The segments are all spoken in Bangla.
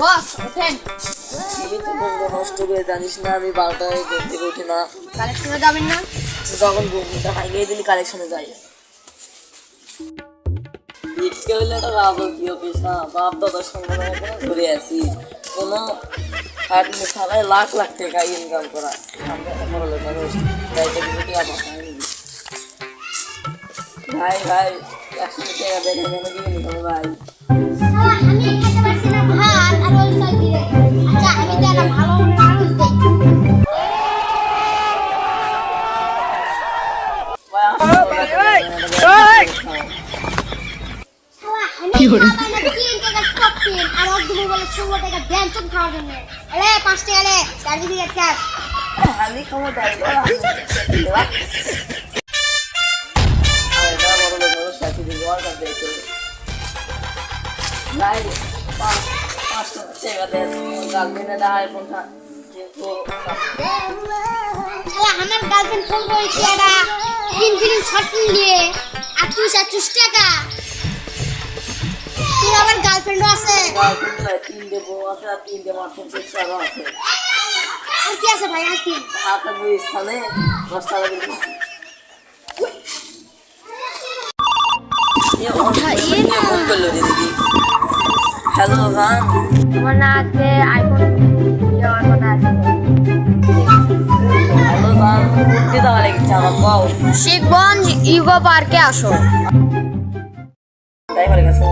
বস ওঠেন। এই তো ঘুমটা নষ্ট করে জানিস না, আমি 12টায় ঘুম থেকে উঠি না। কালেকশনে যাবেন না? যখন ঘুমটা ভাঙিয়ে দিলি কালেকশনে যাই। ইটকে হইলে একটা রাজকীয় পেশা, বাপ দাদার সঙ্গে ঘুরে আছি। কোনো খাটনি ছাড়াই লাখ লাখ টাকা ইনকাম করা। আমরা একটা বড় লোক মানুষ, তাই তো কিছু টাকা পাঠাই নি। ভাই ভাই 100 টাকা দেখে যেন দিয়ে নিতে ভাই। আমি খেতে পারছি না ভাত আর ওই সাইড দিয়ে। আচ্ছা আমি তো একটা ভালো মানুষ দেখি। কি হলো? আমি 3 টাকা কপি আর ওর দুপুর বলে 16 টাকা ব্যঞ্জন খাওয়ার জন্য। আরে 5 টাকা রে সার্ভিসের ক্যাশ। আমি খাবো ড্রাইভার। আরে না বড় লোক মানুষ সাথে দিয়ে ওর কাছে দেখে। ভাই 5 টাকা দেন, গার্লফ্রেন্ডে দা আইফোনটা কিন্তু শালা আমার গার্লফ্রেন্ড ফোন করে কি এটা ইনফিনিক্স শট নিয়ে 28 টাকা। তোর আবার গার্লফ্রেন্ডও আছে? গার্লফ্রেন্ড নাই, 3টে বউ আছে আর 3টে মার্কেট সেক্টরও আছে। আর কি আছে ভাই আর কি? আপনার ওই স্থানে 10 টাকা দিন। হ্যালো ভান, তোমার না আজকে আইফোন নেওয়ার কথা আছে। হ্যালো ভান, কোনটি দেওয়া লেগেছে আমার বাউ? শিখগঞ্জ ইউগো পার্কে আসো। ড্রাইভারের কাছে।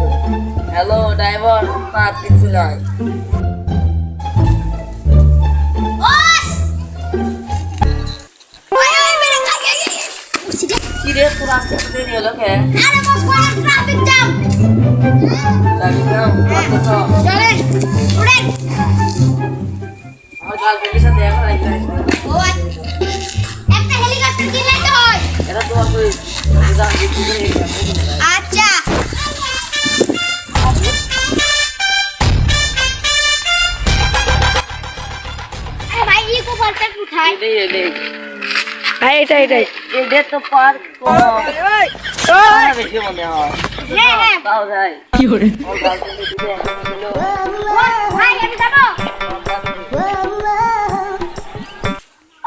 হ্যালো ড্রাইভার, না কিছু নয়। কি রে তোর আসতে এত দেরি হলো কে? আরে বস কোন ট্রাফিক জ্যাম। লাগি না কত চলেন উড়েন। আমার গার্লফ্রেন্ডের সাথে দেখা লাগবে। ও একটা হেলিকপ্টার কিনলে তো হয়। এটা তো আসলে যা কিছু করে আচ্ছা আরে ভাই ইকো পার্কটা কোথায়? এটাই ভাই এটাই এটা তো পার্ক বেশি মনে হয়। হ্যাঁ হ্যাঁ তাও যাই কি করে? আমার গার্লফ্রেন্ডের দিকে ছিল। ভাই আমি যাবো।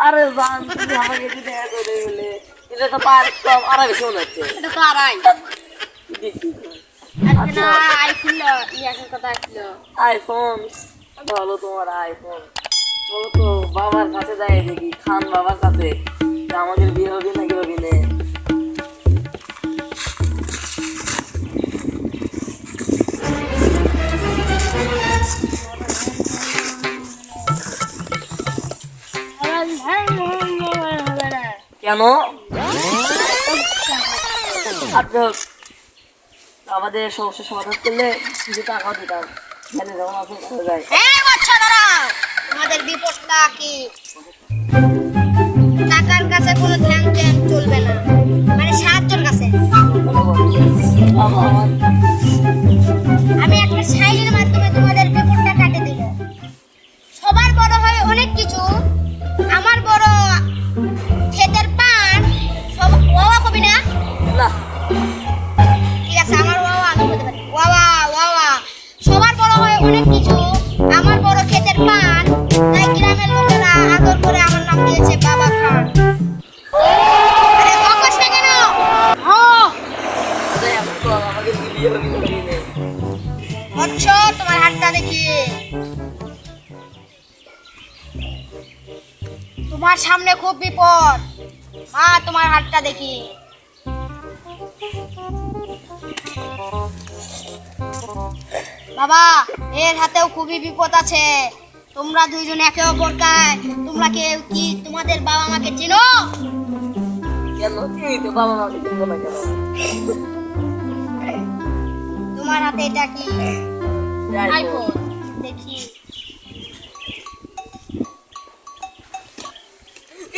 আরে জান তুমি আমাকে দিতে করে বলে এটা তো পার্ক কম আর বেশি মনে হচ্ছে। এটা তো আড়াই। আজকে না আইছিল ইয়াসের কথা আসছিল। আইফোন ভালো, তোমার আইফোন বলো তো বাবার কাছে যাই দেখি, খান বাবার কাছে আমাদের বিয়ে হবে নাকি হবে না। কেন আমাদের সমস্যার সমাধান করলে কিছু টাকা দিতাম, জানি যখন আপনি চলে যায়। এই বাচ্চা দাঁড়াও, তোমাদের বিপদটা কি? টাকার কাছে কোনো ধ্যান ধ্যান চলবে না, মানে সাহায্যের কাছে। আমি একটা শাইলির মাধ্যমে তোমাদের বিপদটা কাটে দিব। সবার বড় হয় অনেক কিছু, আমার বড় ক্ষেতের পান। সব ওয়া কবি না? না ঠিক আছে আমার ওয়া আমি বলতে পারি। ওয়া সবার বড় হয় অনেক কিছু, আমার বড় ক্ষেতের পান। তাই গ্রামের লোকেরা আদর করে আমার নাম দিয়েছে বাবা খান। আরে অকশ না কেন? হ্যাঁ আমাকে বিয়ে হবে নাকি না। আচ্ছা তোমার হাতটা দেখি। তোমার সামনে খুব বিপদ, মা তোমার হাতটা দেখি। বাবা এর হাতেও খুবই বিপদ আছে। তোমরা দুইজন একে অপরকে, তোমরা কেউ কি তোমাদের বাবা মাকে চিনো? কেন তুই তো বাবা মাকে চিনবো না কেন? তোমার হাতে এটা কি? আইফোন। আইফোন দেখি।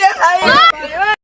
এ ভাই